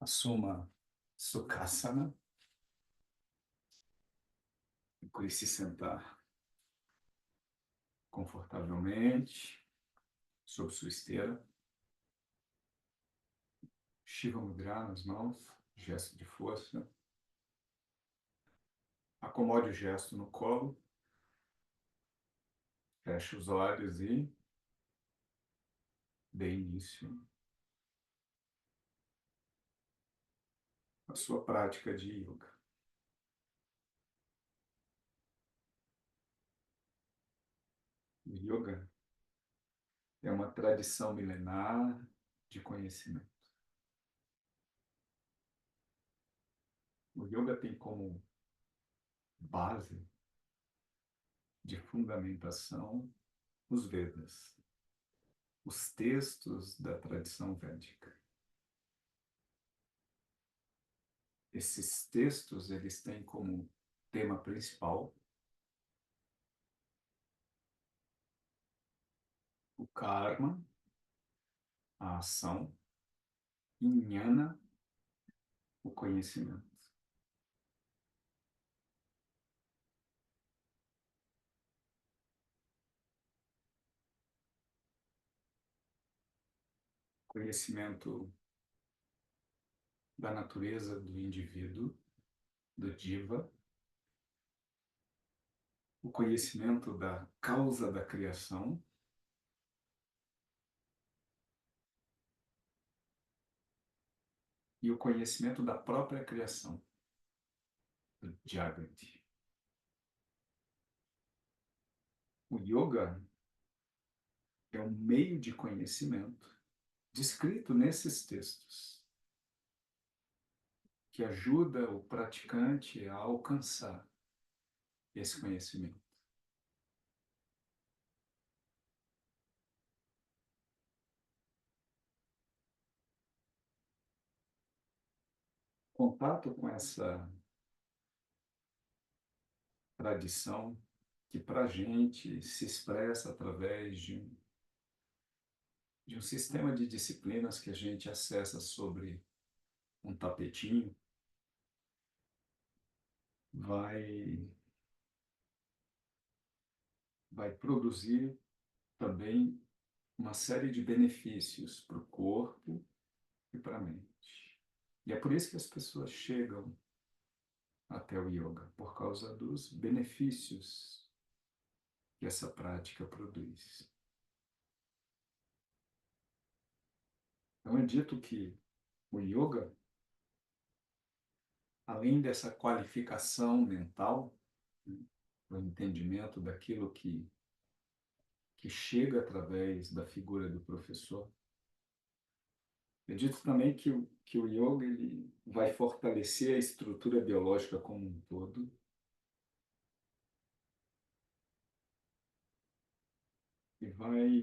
Assuma Sukhasana. Procure se sentar confortavelmente sobre sua esteira. Shiva Mudra nas mãos, gesto de força. Acomode o gesto no colo. Feche os olhos e dê início à sua prática de yoga. O yoga é uma tradição milenar de conhecimento. O yoga tem como base de fundamentação os Vedas, os textos da tradição védica. Esses textos, eles têm como tema principal o karma, a ação, e jnana, o conhecimento. Conhecimento da natureza do indivíduo, do jiva, o conhecimento da causa da criação e o conhecimento da própria criação, do Jagrati. O yoga é um meio de conhecimento descrito nesses textos, que ajuda o praticante a alcançar esse conhecimento. Contato com essa tradição que para a gente se expressa através de um sistema de disciplinas que a gente acessa sobre um tapetinho, vai, vai produzir também uma série de benefícios para o corpo e para a mente. E é por isso que as pessoas chegam até o yoga, por causa dos benefícios que essa prática produz. Então é dito que o yoga, além dessa qualificação mental, né, o entendimento daquilo que chega através da figura do professor, é dito também que o yoga ele vai fortalecer a estrutura biológica como um todo e vai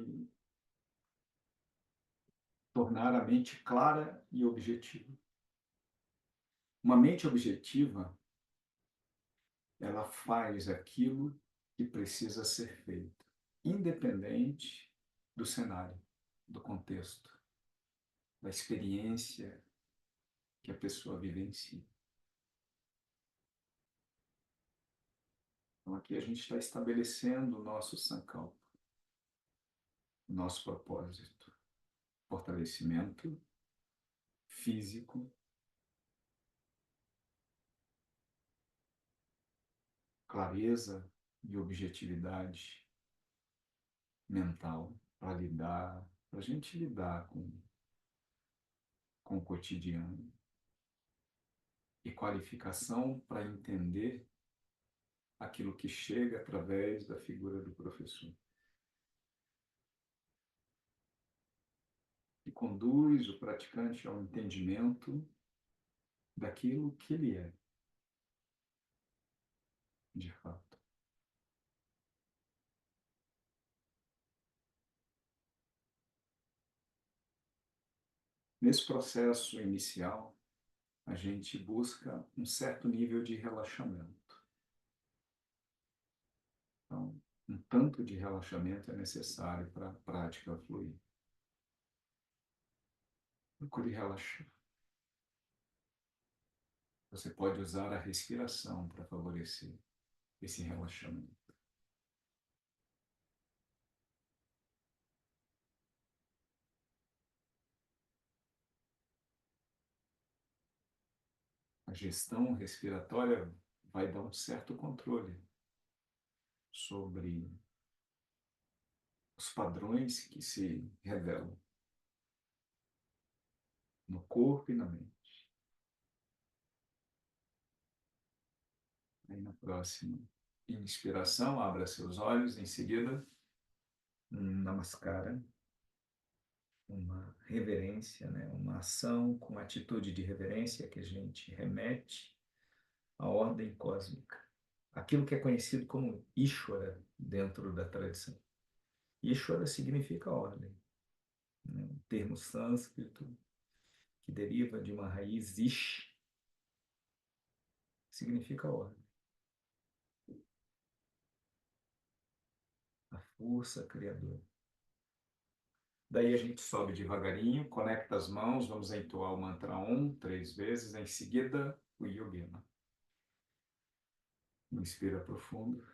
tornar a mente clara e objetiva. Uma mente objetiva, ela faz aquilo que precisa ser feito, independente do cenário, do contexto, da experiência que a pessoa vivencia. Então aqui a gente está estabelecendo o nosso sankalpa, o nosso propósito, fortalecimento físico, clareza e objetividade mental para a gente lidar com o cotidiano e qualificação para entender aquilo que chega através da figura do professor. E conduz o praticante ao entendimento daquilo que ele é, de fato. Nesse processo inicial, a gente busca um certo nível de relaxamento. Então, um tanto de relaxamento é necessário para a prática fluir. Procure relaxar. Você pode usar a respiração para favorecer esse relaxamento. A gestão respiratória vai dar um certo controle sobre os padrões que se revelam no corpo e na mente. Aí na próxima inspiração, abra seus olhos, em seguida, um namaskara, uma reverência, né? Uma ação com atitude de reverência que a gente remete à ordem cósmica. Aquilo que é conhecido como Ishvara dentro da tradição. Ishvara significa ordem, né? Um termo sânscrito que deriva de uma raiz ish, significa ordem. A força criadora. Daí a gente sobe devagarinho, conecta as mãos, vamos entoar o mantra Om 3 vezes, em seguida o Yogena. Inspira profundo.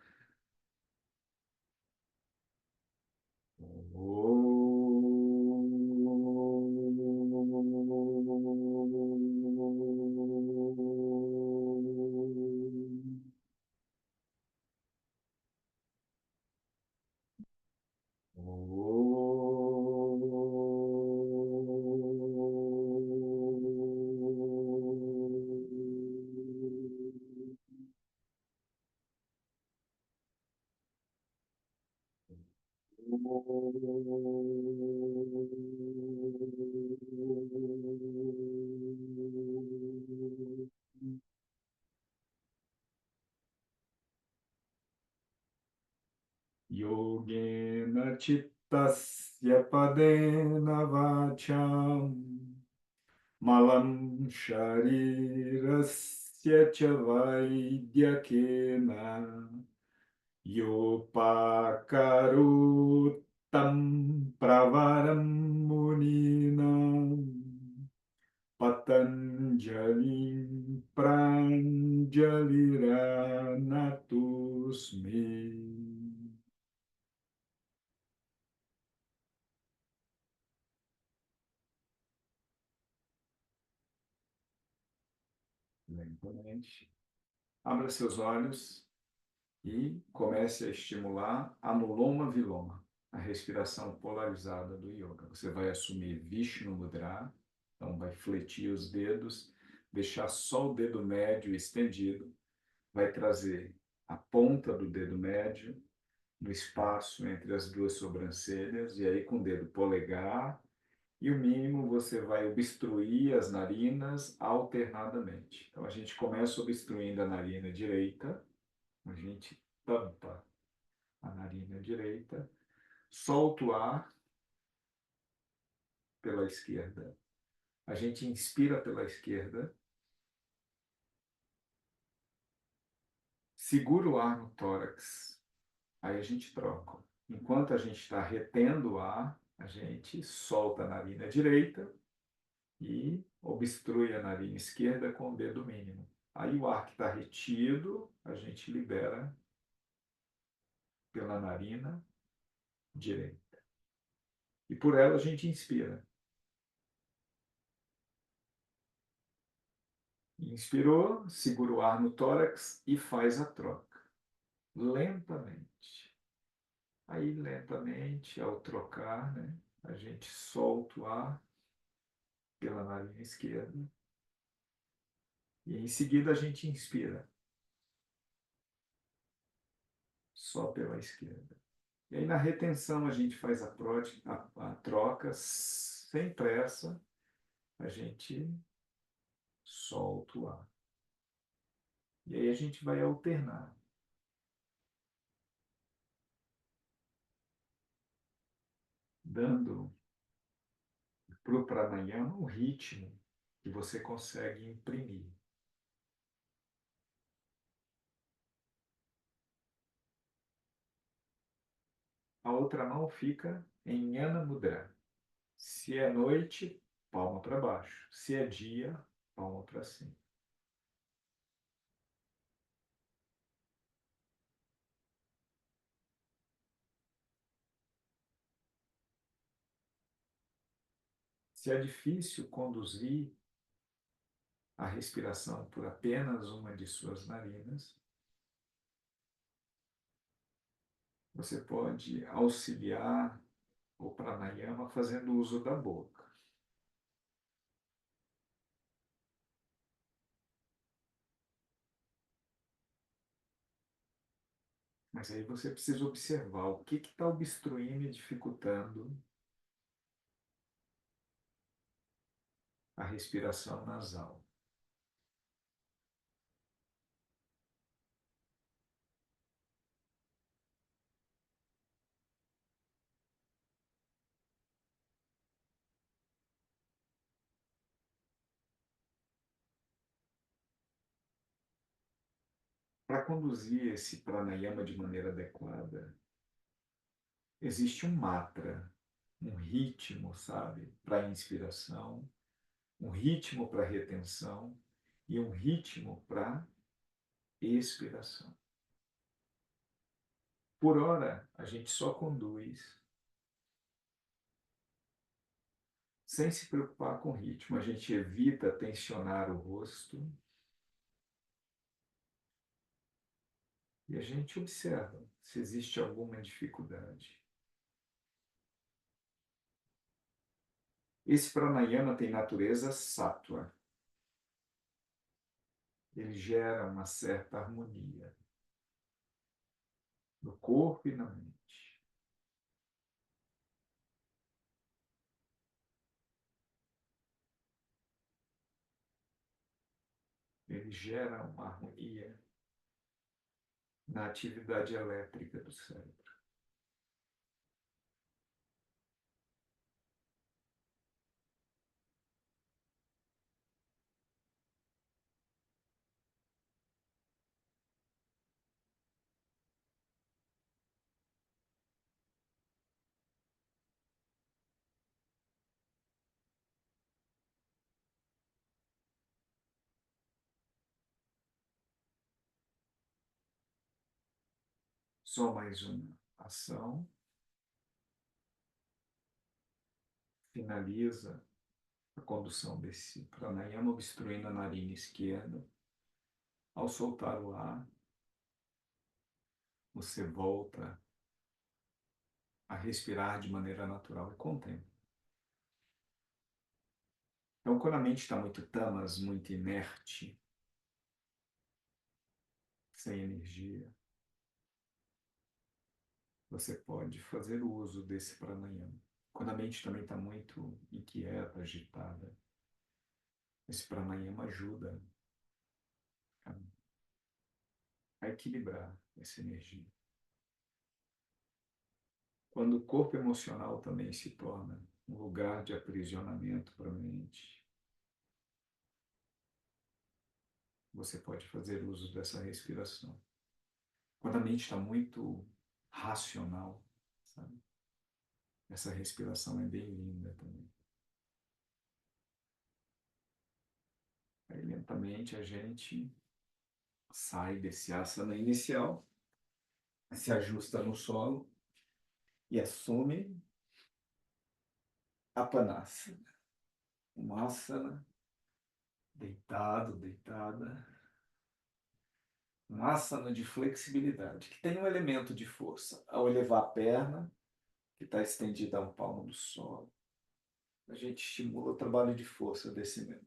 Yogena chittasya padena vacham malam sharirasya cha vaidyakena yopakarutam pravaram muninam Patanjali Pranjaliranatusmi. Lentamente. Abra seus olhos e comece a estimular Anuloma Viloma, a respiração polarizada do yoga. Você vai assumir Vishnu Mudra, então vai fletir os dedos, deixar só o dedo médio estendido, vai trazer a ponta do dedo médio no espaço entre as duas sobrancelhas, e aí com o dedo polegar e o mínimo você vai obstruir as narinas alternadamente. Então a gente começa obstruindo a narina direita, a gente tampa a narina direita, solta o ar pela esquerda, a gente inspira pela esquerda, segura o ar no tórax, aí a gente troca. Enquanto a gente está retendo o ar, a gente solta a narina direita e obstrui a narina esquerda com o dedo mínimo. Aí o ar que está retido, a gente libera pela narina direita. E por ela a gente inspira. Inspirou, segura o ar no tórax e faz a troca. Lentamente. Aí, lentamente, ao trocar, né, a gente solta o ar pela narina esquerda. E em seguida a gente inspira. Só pela esquerda. E aí na retenção a gente faz a troca sem pressa, a gente solta o ar. E aí a gente vai alternar, dando para o pranayama um ritmo que você consegue imprimir. A outra mão fica em Jnana Mudra. Se é noite, palma para baixo. Se é dia, palma para cima. Se é difícil conduzir a respiração por apenas uma de suas narinas, você pode auxiliar o pranayama fazendo uso da boca. Mas aí você precisa observar o que está obstruindo e dificultando a respiração nasal. Para conduzir esse pranayama de maneira adequada, existe um mantra, um ritmo, sabe, para a inspiração, um ritmo para a retenção e um ritmo para a expiração. Por hora, a gente só conduz sem se preocupar com o ritmo. A gente evita tensionar o rosto e a gente observa se existe alguma dificuldade. Esse pranayama tem natureza sattva. Ele gera uma certa harmonia no corpo e na mente. Ele gera uma harmonia na atividade elétrica do cérebro. Só mais uma ação. Finaliza a condução desse pranayama obstruindo a narina esquerda. Ao soltar o ar, você volta a respirar de maneira natural e contempla. Então, quando a mente está muito tamas, muito inerte, sem energia, você pode fazer o uso desse pranayama. Quando a mente também está muito inquieta, agitada, esse pranayama ajuda a equilibrar essa energia. Quando o corpo emocional também se torna um lugar de aprisionamento para a mente, você pode fazer uso dessa respiração. Quando a mente está muito racional, sabe? Essa respiração é bem linda também. Aí lentamente a gente sai desse asana inicial, se ajusta no solo e assume Apanasana. Um asana, deitado, deitada. Um asana de flexibilidade, que tem um elemento de força. Ao elevar a perna, que está estendida a um palmo do solo, a gente estimula o trabalho de força desse membro.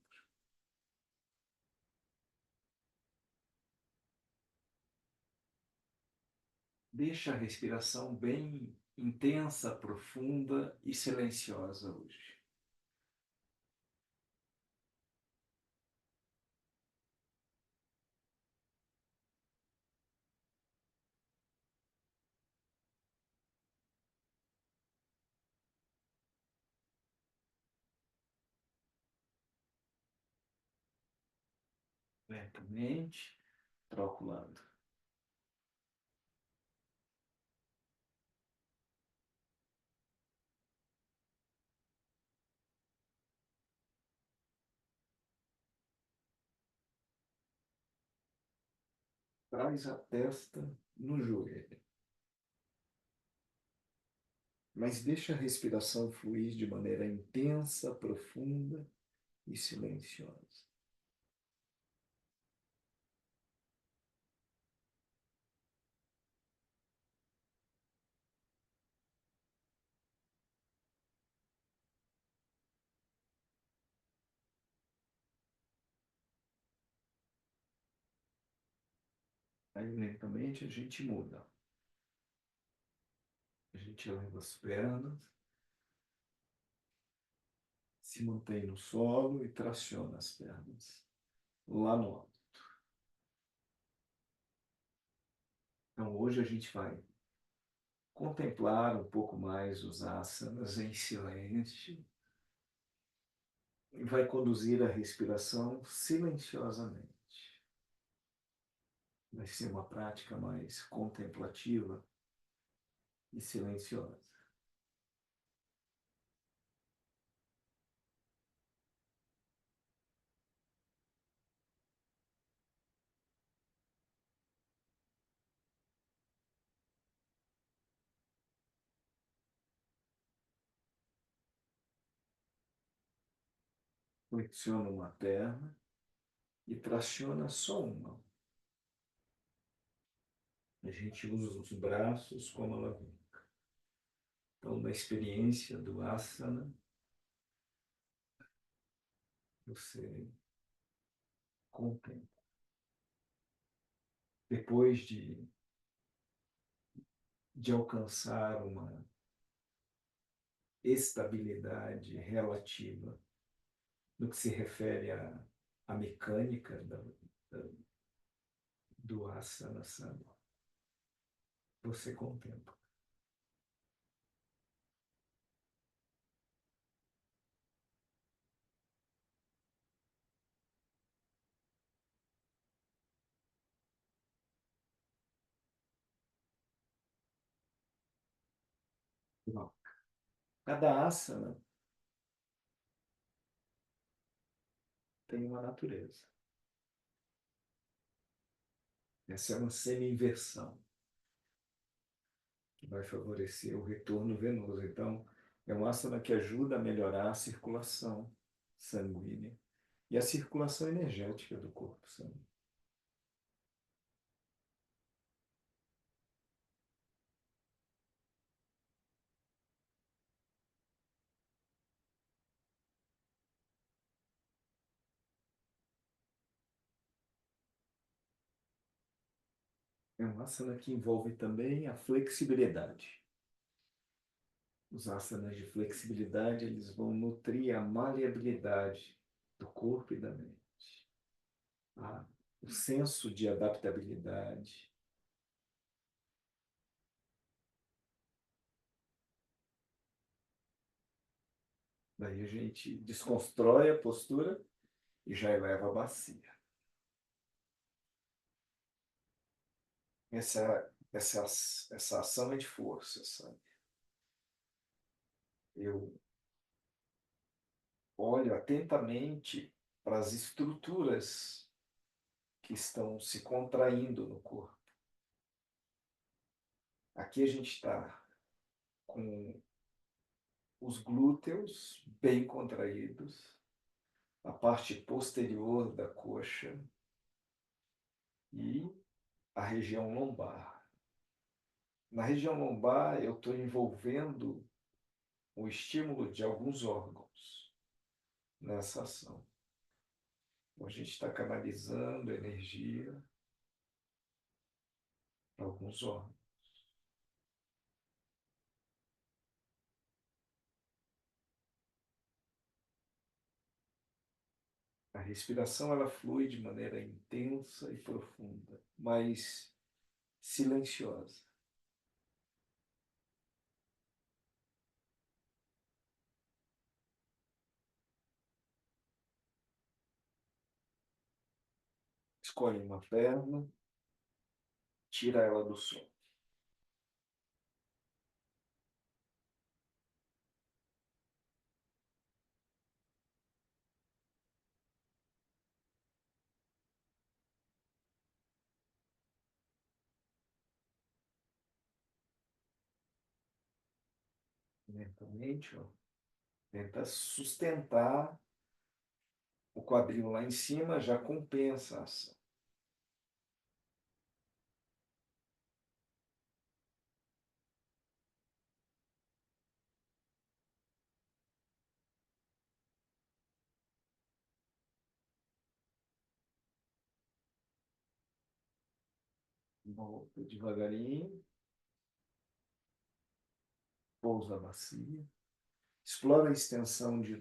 Deixa a respiração bem intensa, profunda e silenciosa hoje. Lentamente, troca o lado. Traz a testa no joelho. mas deixa a respiração fluir de maneira intensa, profunda e silenciosa. Aí lentamente a gente muda. A gente leva as pernas, se mantém no solo e traciona as pernas lá no alto. Então hoje a gente vai contemplar um pouco mais os asanas em silêncio e vai conduzir a respiração silenciosamente. Vai ser uma prática mais contemplativa e silenciosa. Flexiona uma perna e traciona só uma. A gente usa os braços como alavanca. Então, na experiência do asana, você contempla. Depois de alcançar uma estabilidade relativa no que se refere à mecânica do asana, sabe? Você contempla. Não. Cada asana tem uma natureza. Essa é uma semi-inversão que vai favorecer o retorno venoso. Então, é um asana que ajuda a melhorar a circulação sanguínea e a circulação energética do corpo sanguíneo. É um asana que envolve também a flexibilidade. Os asanas de flexibilidade, eles vão nutrir a maleabilidade do corpo e da mente. Ah, o senso de adaptabilidade. Daí a gente desconstrói a postura e já eleva a bacia. Essa ação é de força, sabe? Eu olho atentamente para as estruturas que estão se contraindo no corpo. Aqui a gente está com os glúteos bem contraídos, a parte posterior da coxa e a região lombar. Na região lombar, eu estou envolvendo o estímulo de alguns órgãos nessa ação. Então, a gente está canalizando energia para alguns órgãos. A respiração ela flui de maneira intensa e profunda, mas silenciosa. Escolhe uma perna, tira ela do som. Lentamente, ó. Tenta sustentar o quadril lá em cima, já compensa a ação. Volta devagarinho, pousa a bacia. Explora a extensão de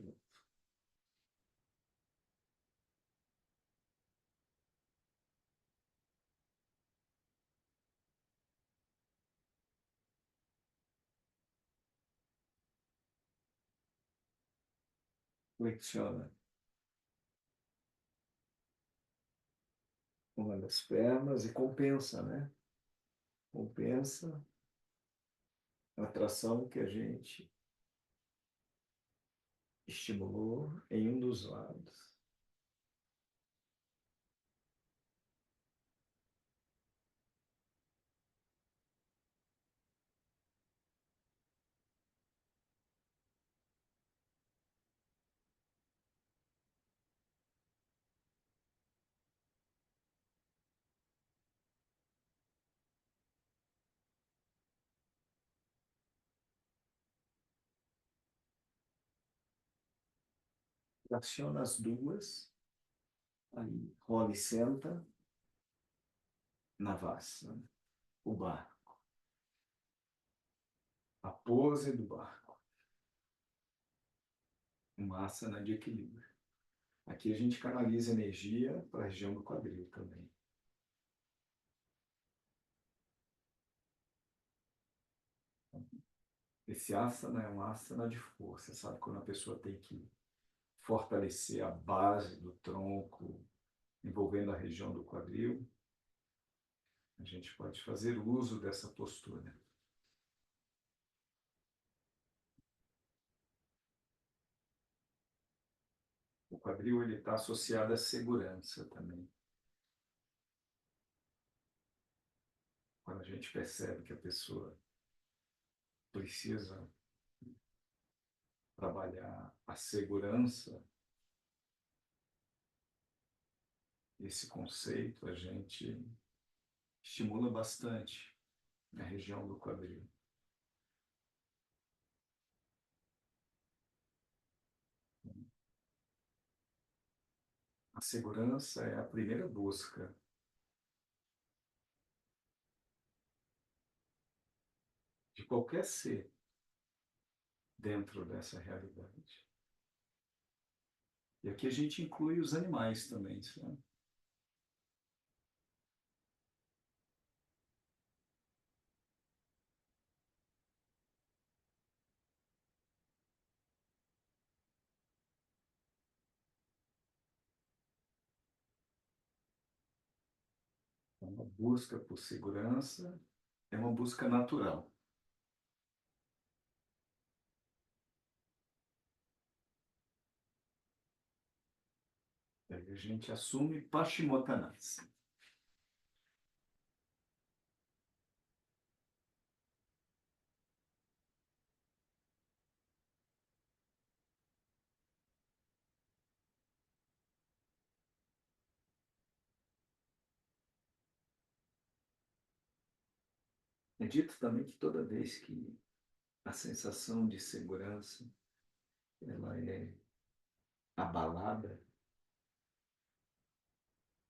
flexiona uma das pernas e compensa, né? Compensa a tração que a gente estimulou em um dos lados. Traciona as duas, aí rola e senta na vassa, o barco, a pose do barco, uma asana de equilíbrio. Aqui a gente canaliza energia para a região do quadril também. Esse asana é um asana de força, sabe? Quando a pessoa tem que fortalecer a base do tronco, envolvendo a região do quadril, a gente pode fazer uso dessa postura. O quadril ele está associado à segurança também. Quando a gente percebe que a pessoa precisa trabalhar a segurança, esse conceito a gente estimula bastante na região do quadril. A segurança é a primeira busca de qualquer ser dentro dessa realidade. E aqui a gente inclui os animais também, sabe? É uma busca por segurança, é uma busca natural. Aí a gente assume Paschimottanasana. É dito também que toda vez que a sensação de segurança ela é abalada,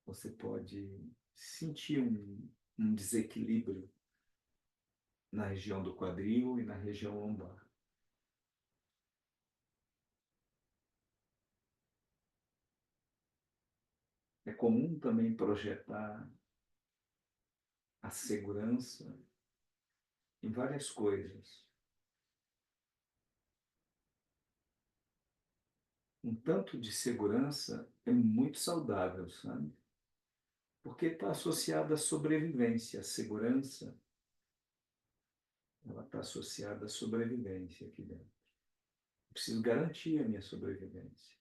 você pode sentir um desequilíbrio na região do quadril e na região lombar. É comum também projetar a segurança em várias coisas. Um tanto de segurança é muito saudável, sabe? Porque está associada à sobrevivência. A segurança, ela está associada à sobrevivência aqui dentro. Eu preciso garantir a minha sobrevivência.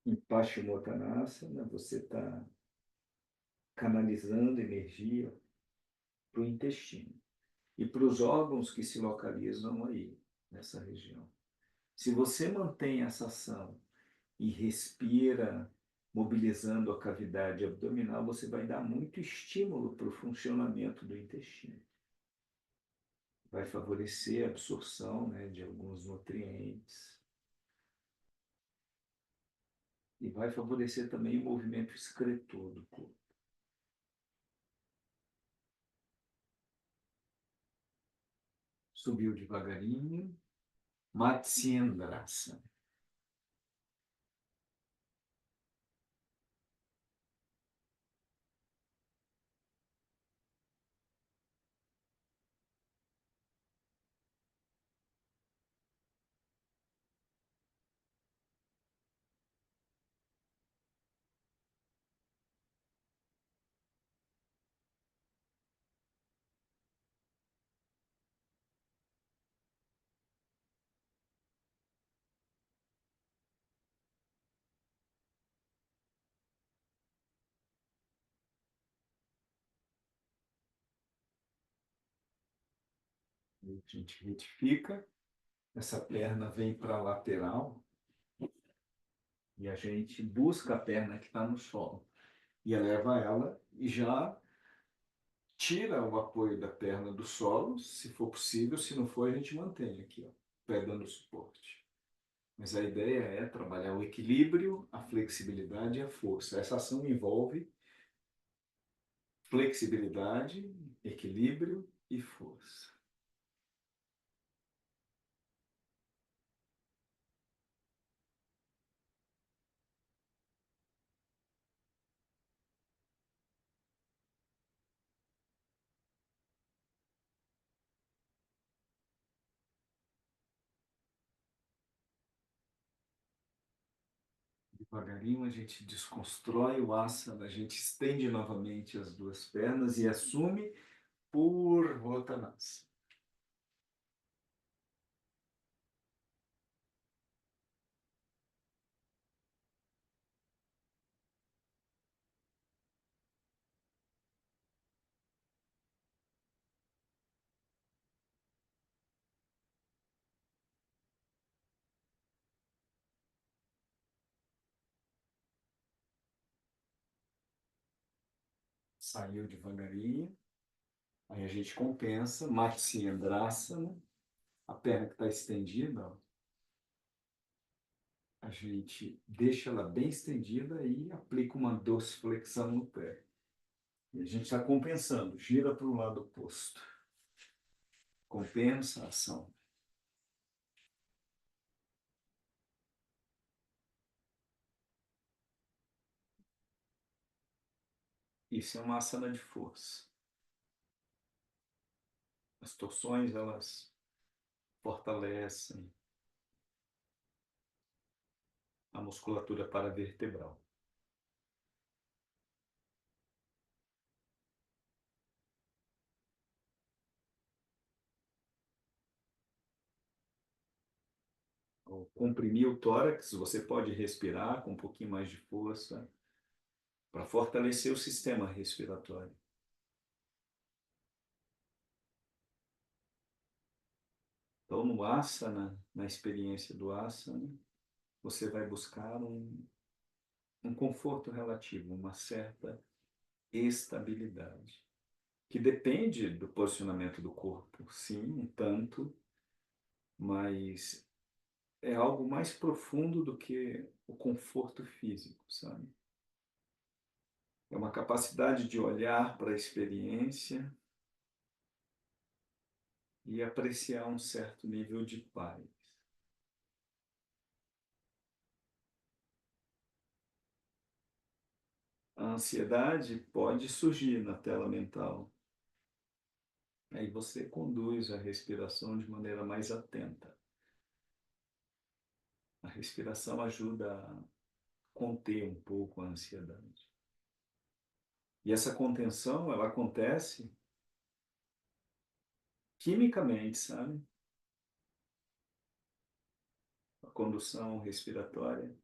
Em Paschimottanasana, você está canalizando energia para o intestino e para os órgãos que se localizam aí, nessa região. Se você mantém essa ação e respira, mobilizando a cavidade abdominal, você vai dar muito estímulo para o funcionamento do intestino. Vai favorecer a absorção, né, de alguns nutrientes. E vai favorecer também o movimento excretor do corpo. Subiu devagarinho. Matsyendrasana. A gente retifica. Essa perna vem para a lateral e a gente busca a perna que está no solo e eleva ela e já tira o apoio da perna do solo, se for possível. Se não for, a gente mantém aqui, ó, pé dando suporte. Mas a ideia é trabalhar o equilíbrio, a flexibilidade e a força. Essa ação envolve flexibilidade, equilíbrio e força. Devagarinho a gente desconstrói o asana, a gente estende novamente as duas pernas e assume Purvottanasana. Saiu devagarinho, aí a gente compensa, Matsyendrasana, a perna que está estendida, ó, a gente deixa ela bem estendida e aplica uma dorsiflexão no pé. E a gente está compensando, gira para o lado oposto. Compensa a ação. Isso é uma asana de força. As torções, elas fortalecem a musculatura paravertebral. Ao comprimir o tórax, você pode respirar com um pouquinho mais de força para fortalecer o sistema respiratório. Então, no asana, na experiência do asana, você vai buscar um conforto relativo, uma certa estabilidade, que depende do posicionamento do corpo, sim, um tanto, mas é algo mais profundo do que o conforto físico, sabe? É uma capacidade de olhar para a experiência e apreciar um certo nível de paz. A ansiedade pode surgir na tela mental. Aí você conduz a respiração de maneira mais atenta. A respiração ajuda a conter um pouco a ansiedade. E essa contenção, ela acontece quimicamente, sabe? A condução respiratória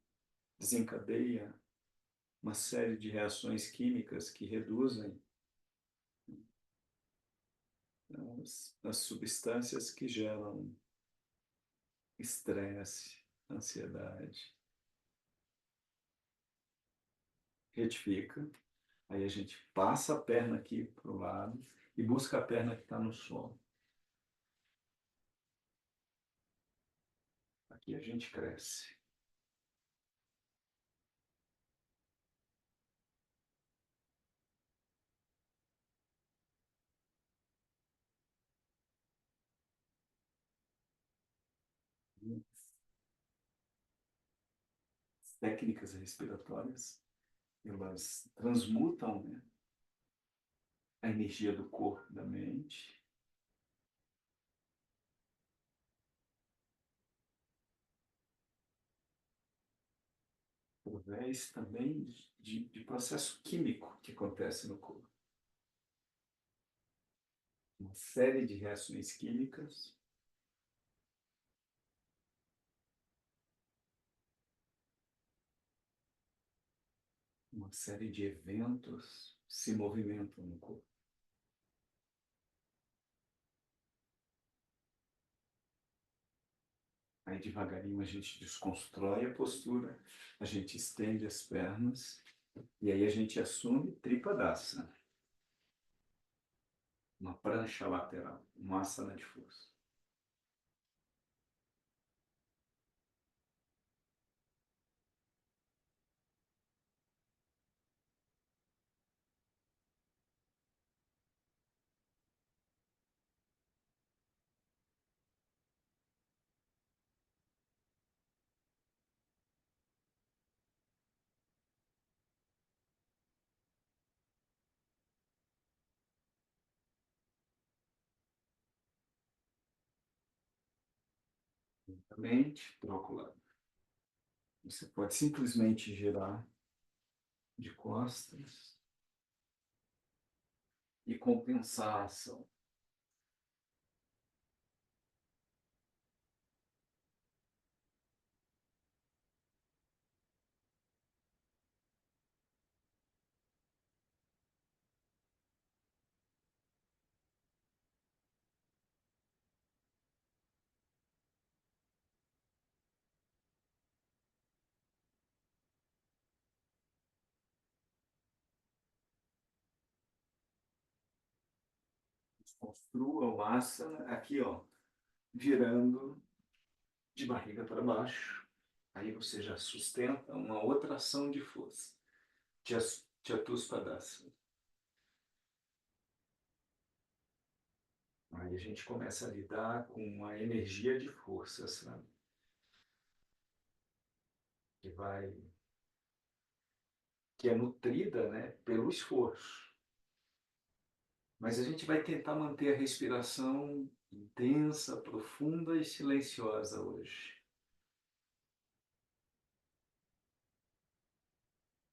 desencadeia uma série de reações químicas que reduzem as substâncias que geram estresse, ansiedade. Retifica. Aí a gente passa a perna aqui para o lado e busca a perna que está no solo. Aqui a gente cresce. As técnicas respiratórias, elas transmutam, né, a energia do corpo e da mente. Através também de processo químico que acontece no corpo. Uma série de reações químicas, uma série de eventos se movimentam no corpo. Aí devagarinho a gente desconstrói a postura, a gente estende as pernas e aí a gente assume Tripadasana, uma prancha lateral, uma asana de força. Lentamente, troca o lado. Você pode simplesmente girar de costas e compensar a ação. Construa o asana aqui, ó, virando de barriga para baixo. Aí você já sustenta uma outra ação de força. Chatuspadasana. Aí a gente começa a lidar com uma energia de força, sabe? Que vai, que é nutrida, né, pelo esforço. Mas a gente vai tentar manter a respiração intensa, profunda e silenciosa hoje.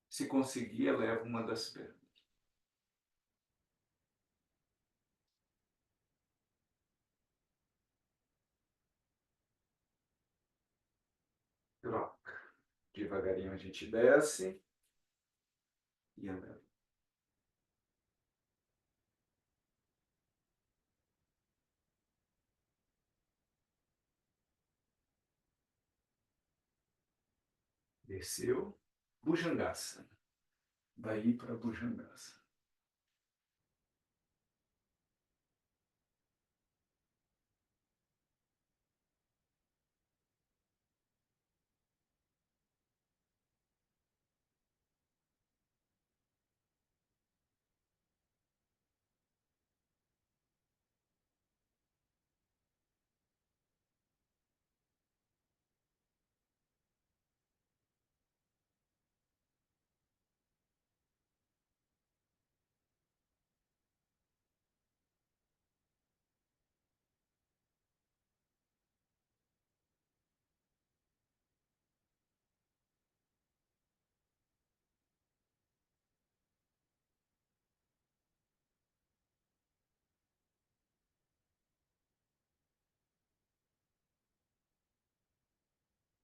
Se conseguir, eleva uma das pernas. Troca. Devagarinho a gente desce e eleva. Desceu. Bhujangasana. Daí para Bhujangasana.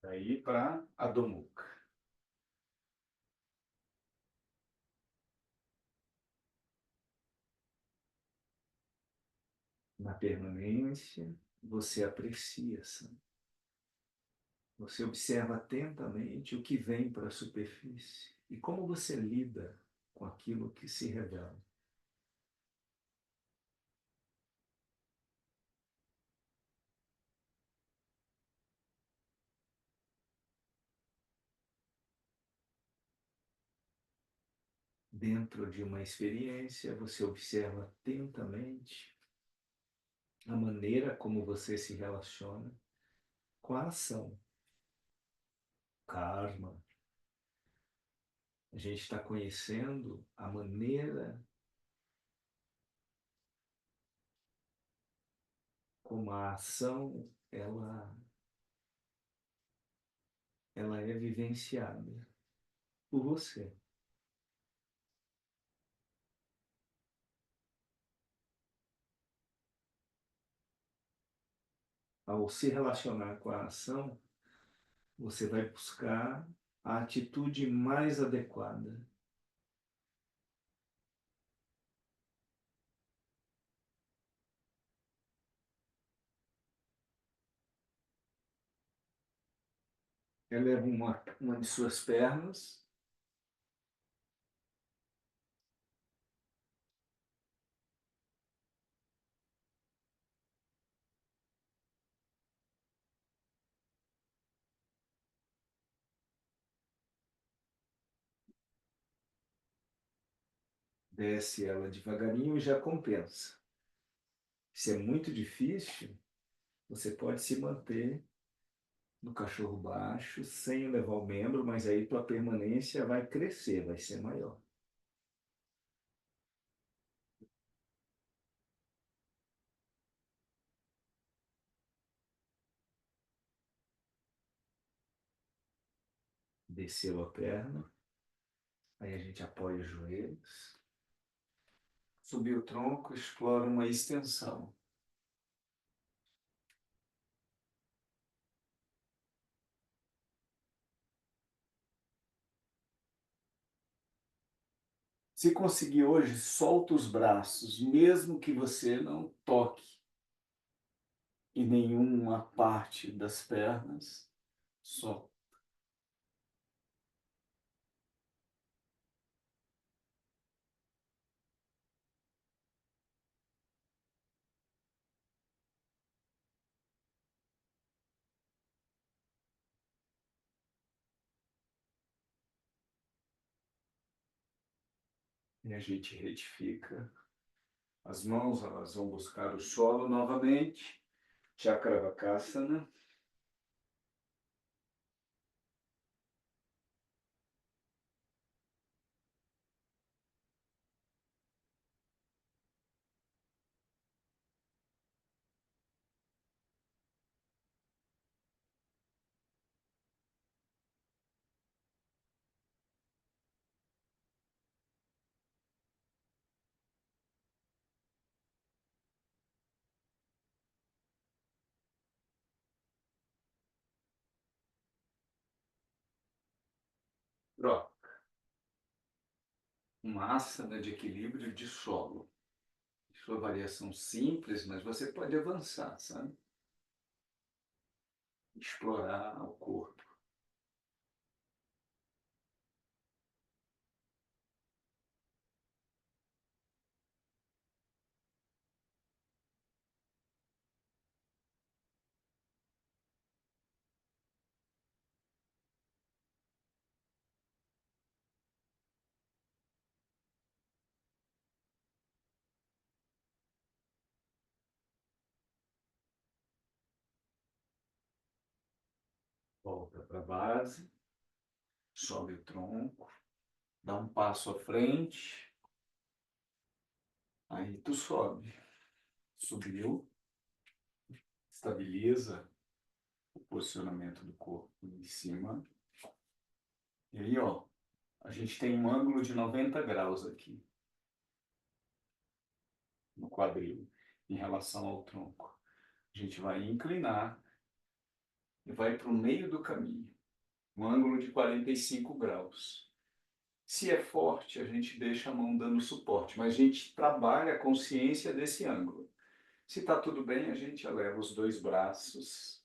Daí para Adho Mukha. Na permanência, você aprecia, sabe? Você observa atentamente o que vem para a superfície e como você lida com aquilo que se revela. Dentro de uma experiência, você observa atentamente a maneira como você se relaciona com a ação, karma. A gente está conhecendo a maneira como a ação ela é vivenciada por você. Ao se relacionar com a ação, você vai buscar a atitude mais adequada. Eleva uma de suas pernas, desce ela devagarinho e já compensa. Se é muito difícil, você pode se manter no cachorro baixo, sem elevar o membro, mas aí tua permanência vai crescer, vai ser maior. Desceu a perna, aí a gente apoia os joelhos, subiu o tronco, explora uma extensão. Se conseguir hoje, solta os braços, mesmo que você não toque em nenhuma parte das pernas, solta. E a gente retifica. As mãos, elas vão buscar o solo novamente. Chakravakasana. Troca. Uma asana de equilíbrio de solo. Sua variação simples, mas você pode avançar, sabe? Explorar o corpo. Volta para a base, sobe o tronco, dá um passo à frente, aí tu sobe. Subiu, estabiliza o posicionamento do corpo em cima. E aí, ó, a gente tem um ângulo de 90 graus aqui no quadril em relação ao tronco. A gente vai inclinar e vai para o meio do caminho, um ângulo de 45 graus. Se é forte, a gente deixa a mão dando suporte, mas a gente trabalha a consciência desse ângulo. Se está tudo bem, a gente eleva os dois braços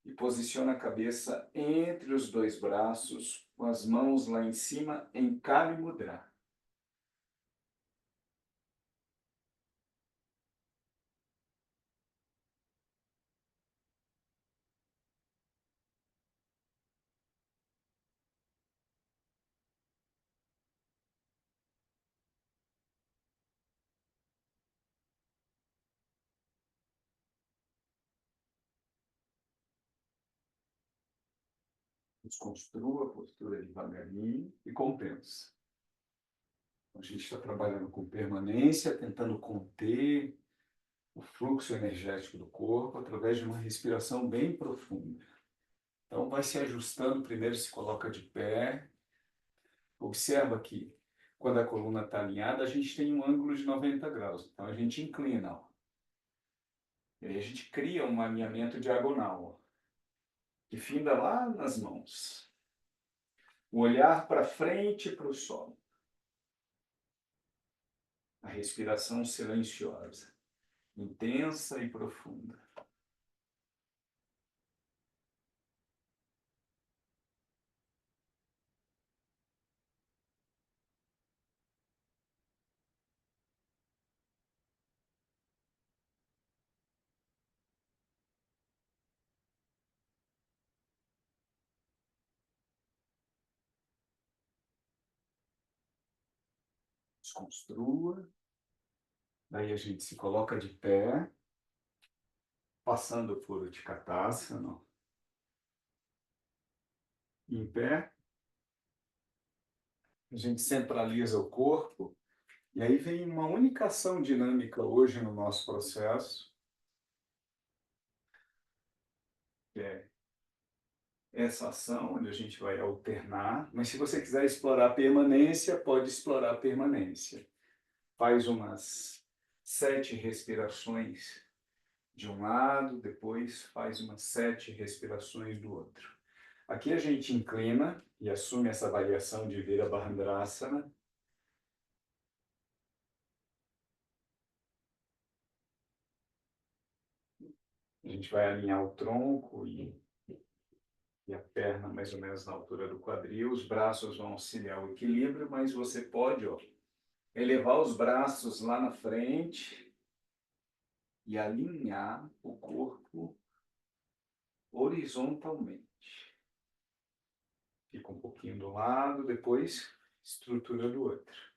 e posiciona a cabeça entre os dois braços, com as mãos lá em cima, em Kali Mudra. Desconstrua a postura devagarinho e compensa. A gente está trabalhando com permanência, tentando conter o fluxo energético do corpo através de uma respiração bem profunda. Então, vai se ajustando. Primeiro se coloca de pé. Observa que, quando a coluna está alinhada, a gente tem um ângulo de 90 graus. Então, a gente inclina. Ó. E aí a gente cria um alinhamento diagonal, ó, que finda lá nas mãos. O olhar para frente para o solo. A respiração silenciosa, intensa e profunda. Desconstrua. Daí a gente se coloca de pé, passando por Utkatasana. Em pé, a gente centraliza o corpo. E aí vem uma única ação dinâmica hoje no nosso processo, que é essa ação, onde a gente vai alternar. Mas se você quiser explorar a permanência, pode explorar a permanência. Faz umas 7 respirações de um lado, depois faz umas 7 respirações do outro. Aqui a gente inclina e assume essa variação de Virabhadrasana. A gente vai alinhar o tronco e a perna mais ou menos na altura do quadril. Os braços vão auxiliar o equilíbrio, mas você pode, ó, elevar os braços lá na frente e alinhar o corpo horizontalmente. Fica um pouquinho do lado, depois estrutura do outro.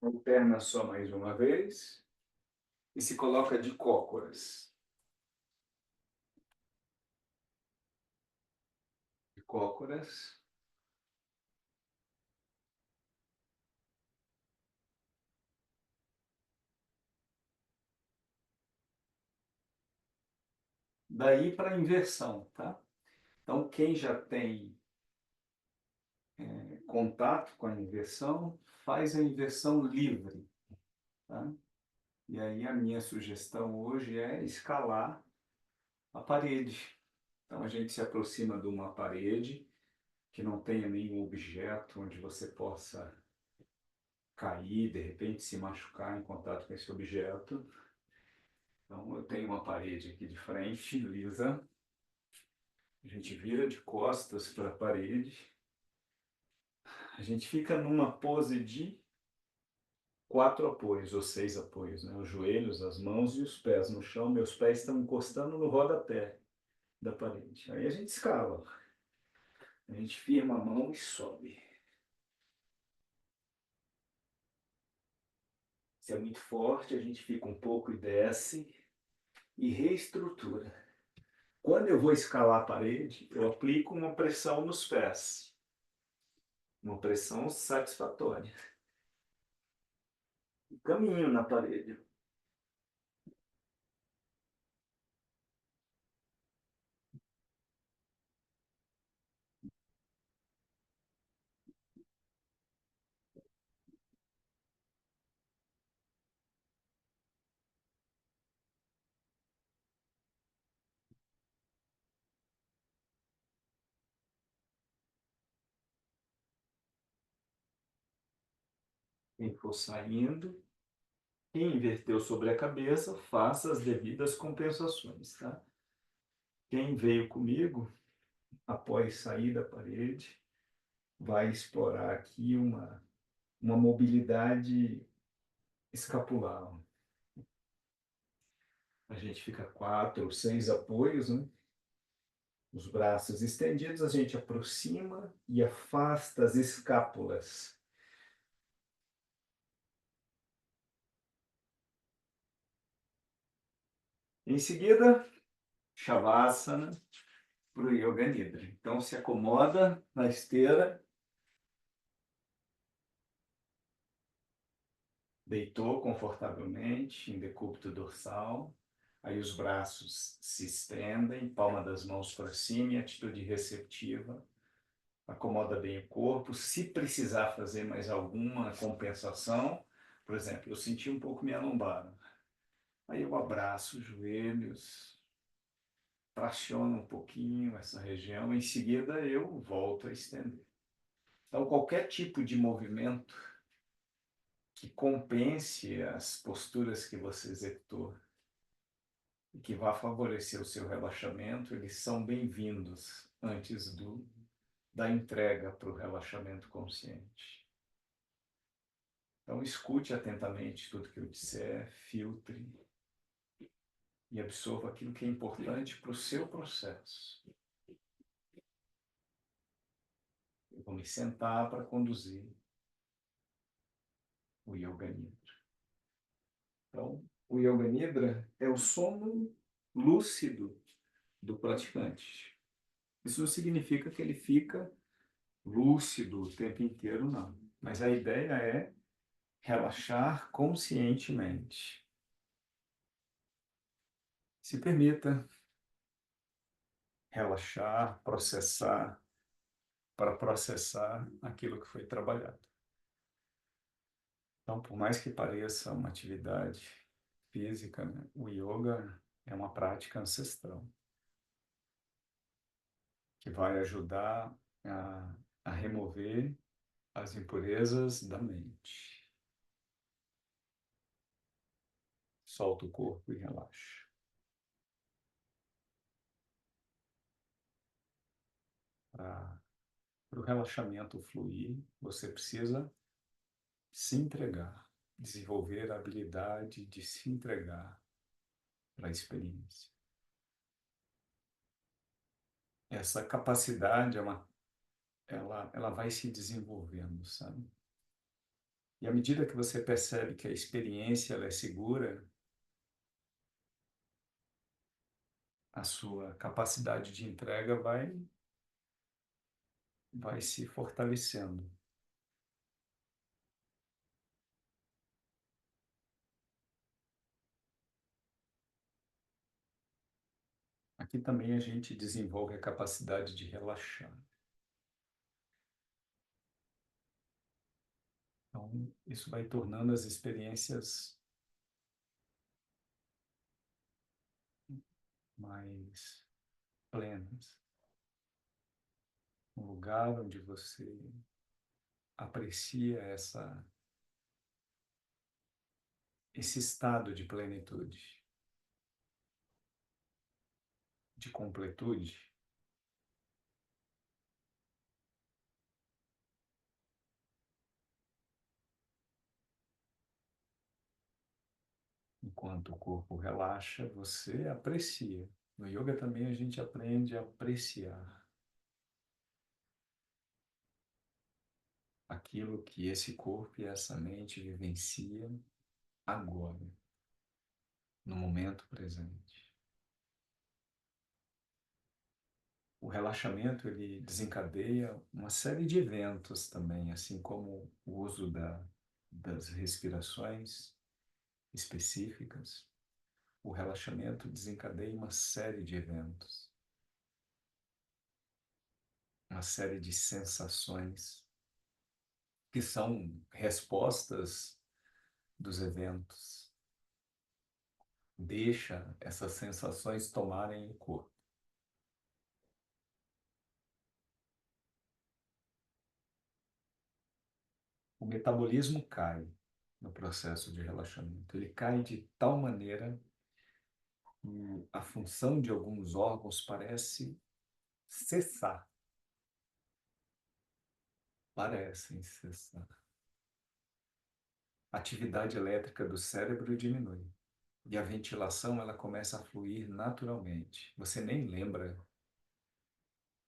Alterna só mais uma vez e se coloca de cócoras. De cócoras. Daí para a inversão, tá? Então, quem já tem contato com a inversão, faz a inversão livre, tá? E aí a minha sugestão hoje é escalar a parede. Então, a gente se aproxima de uma parede que não tenha nenhum objeto onde você possa cair, de repente se machucar em contato com esse objeto. Então, eu tenho uma parede aqui de frente, lisa. A gente vira de costas para a parede. A gente fica numa pose de 4 apoios ou 6 apoios, né? Os joelhos, as mãos e os pés no chão. Meus pés estão encostando no rodapé da parede. Aí a gente escala. A gente firma a mão e sobe. Se é muito forte, a gente fica um pouco e desce e reestrutura. Quando eu vou escalar a parede, eu aplico uma pressão nos pés, uma pressão satisfatória. Caminho na parede. Quem for saindo, quem inverteu sobre a cabeça, faça as devidas compensações, tá? Quem veio comigo, após sair da parede, vai explorar aqui uma mobilidade escapular. A gente fica 4 ou 6 apoios, né? Os braços estendidos, a gente aproxima e afasta as escápulas. Em seguida, Shavasana para o Yoga Nidra. Então, se acomoda na esteira, deitou confortavelmente em decúbito dorsal, aí os braços se estendem, palma das mãos para cima, atitude receptiva, acomoda bem o corpo. Se precisar fazer mais alguma compensação, por exemplo, eu senti um pouco minha lombar, aí eu abraço os joelhos, traciono um pouquinho essa região, em seguida eu volto a estender. Então, qualquer tipo de movimento que compense as posturas que você executou e que vá favorecer o seu relaxamento, eles são bem-vindos antes da entrega para o relaxamento consciente. Então, escute atentamente tudo que eu disser, filtre e absorva aquilo que é importante para o seu processo. Eu vou me sentar para conduzir o Yoga Nidra. Então, o Yoga Nidra é o sono lúcido do praticante. Isso não significa que ele fica lúcido o tempo inteiro, não. Mas a ideia é relaxar conscientemente. Se permita relaxar, processar, para processar aquilo que foi trabalhado. Então, por mais que pareça uma atividade física, né, o yoga é uma prática ancestral que vai ajudar a remover as impurezas da mente. Solta o corpo e relaxa. Para o relaxamento fluir, você precisa se entregar, desenvolver a habilidade de se entregar para a experiência. Essa capacidade ela vai se desenvolvendo, sabe? E à medida que você percebe que a experiência ela é segura, a sua capacidade de entrega vai se fortalecendo. Aqui também a gente desenvolve a capacidade de relaxar. Então, isso vai tornando as experiências mais plenas. Um lugar onde você aprecia esse estado de plenitude, de completude, enquanto o corpo relaxa, você aprecia. No yoga também a gente aprende a apreciar aquilo que esse corpo e essa mente vivenciam agora, no momento presente. o relaxamento ele desencadeia uma série de eventos também, assim como o uso das respirações específicas. O relaxamento desencadeia uma série de eventos, uma série de sensações que são respostas dos eventos. Deixa essas sensações tomarem o corpo. O metabolismo cai no processo de relaxamento. Ele cai de tal maneira que a função de alguns órgãos parece cessar. Parecem cessar. A atividade elétrica do cérebro diminui. E a ventilação ela começa a fluir naturalmente. Você nem lembra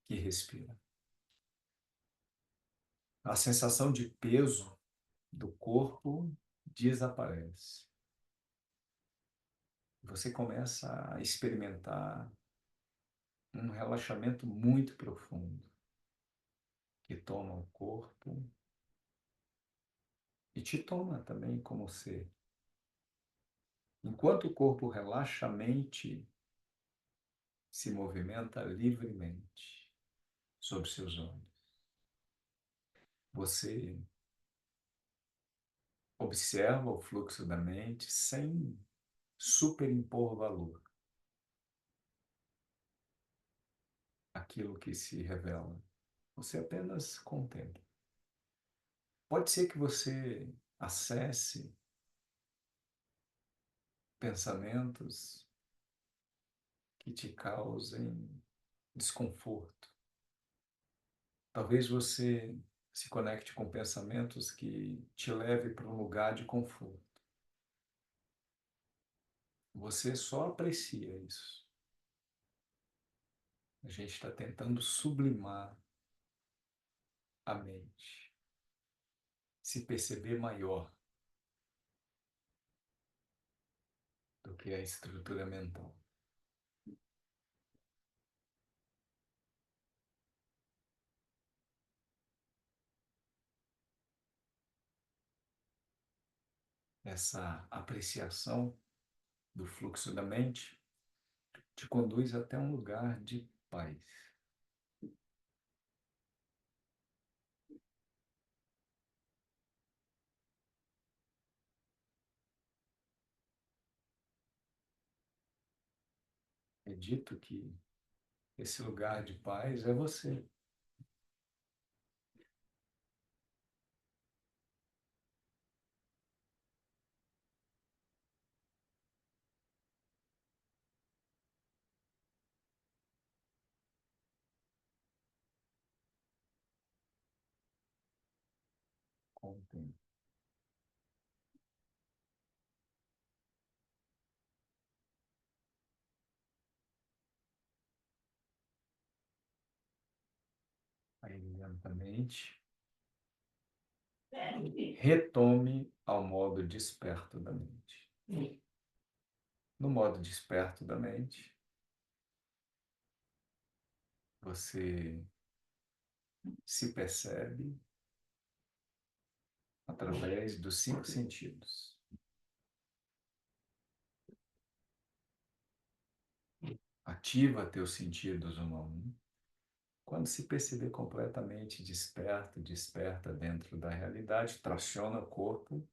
que respira. A sensação de peso do corpo desaparece. Você começa a experimentar um relaxamento muito profundo que toma o corpo e te toma também como ser. Enquanto o corpo relaxa, a mente se movimenta livremente sob seus olhos. Você observa o fluxo da mente sem superimpor valor àquilo que se revela. Você apenas contempla. Pode ser que você acesse pensamentos que te causem desconforto. Talvez você se conecte com pensamentos que te leve para um lugar de conforto. Você só aprecia isso. A gente está tentando sublimar a mente, se perceber maior do que a estrutura mental. Essa apreciação do fluxo da mente te conduz até um lugar de paz. É dito que esse lugar de paz é você. Contém. Aí lentamente retome ao modo desperto da mente. No modo desperto da mente, você se percebe através dos 5 sentidos. Ativa teus sentidos um a um. Quando se perceber completamente desperto, desperta dentro da realidade, traciona o corpo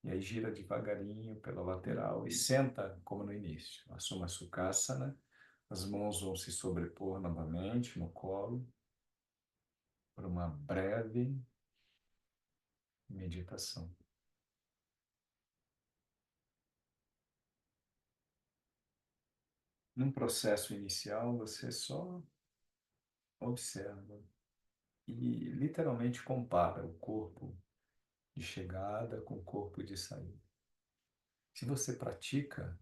e aí gira devagarinho pela lateral e senta como no início. Assuma a Sukhasana, as mãos vão se sobrepor novamente no colo por uma breve meditação. Num processo inicial, você só observa e literalmente compara o corpo de chegada com o corpo de saída. Se você pratica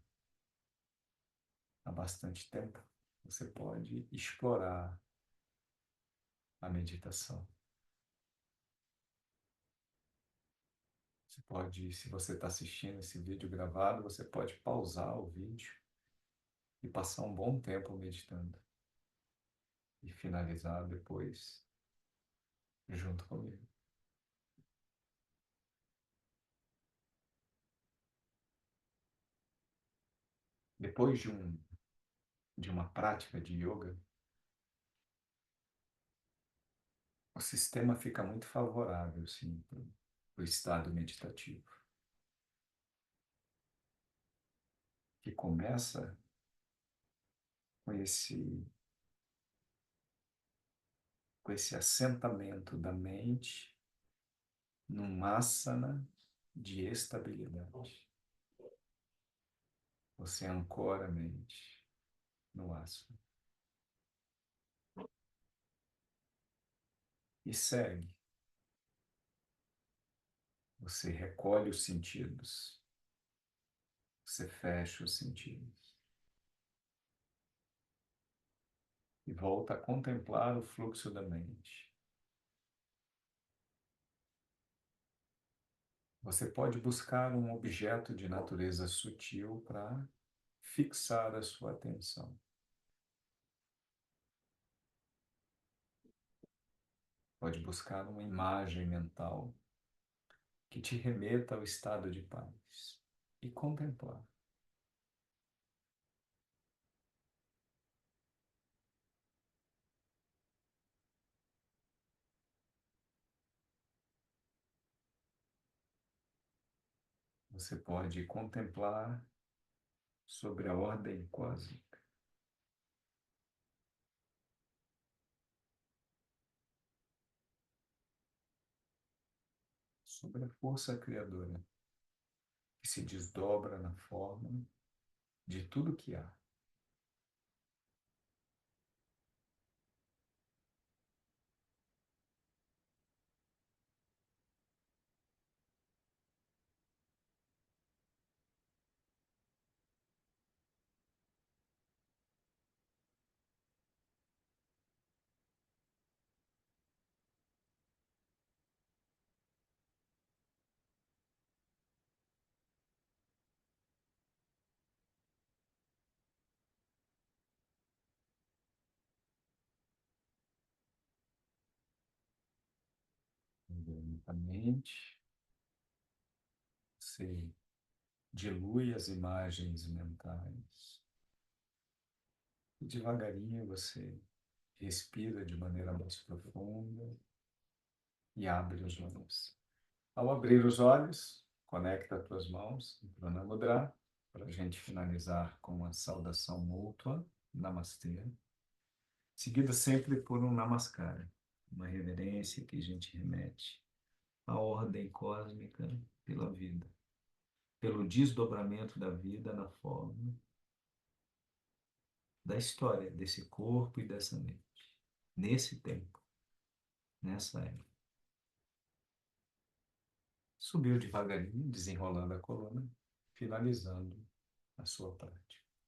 há bastante tempo, você pode explorar a meditação. Você pode, se você está assistindo esse vídeo gravado, você pode pausar o vídeo e passar um bom tempo meditando. e finalizar depois junto comigo. Depois de uma prática de yoga, o sistema fica muito favorável, sim, para o estado meditativo, que começa com esse assentamento da mente num asana de estabilidade. Você ancora a mente no asana e segue. Você recolhe os sentidos, você fecha os sentidos e volta a contemplar o fluxo da mente. Você pode buscar um objeto de natureza sutil para fixar a sua atenção. Pode buscar uma imagem mental que te remeta ao estado de paz e contemplar. Você pode contemplar sobre a ordem cósmica, sobre a força criadora que se desdobra na forma de tudo que há. Lentamente, você dilui as imagens mentais e devagarinho você respira de maneira mais profunda e abre os olhos. Ao abrir os olhos, conecta as tuas mãos em Pranamudra para a gente finalizar com uma saudação mútua, Namastê, seguida sempre por um Namaskara, uma reverência que a gente remete à ordem cósmica pela vida, pelo desdobramento da vida na forma da história desse corpo e dessa mente, nesse tempo, nessa época. Subiu devagarinho, desenrolando a coluna, finalizando a sua prática.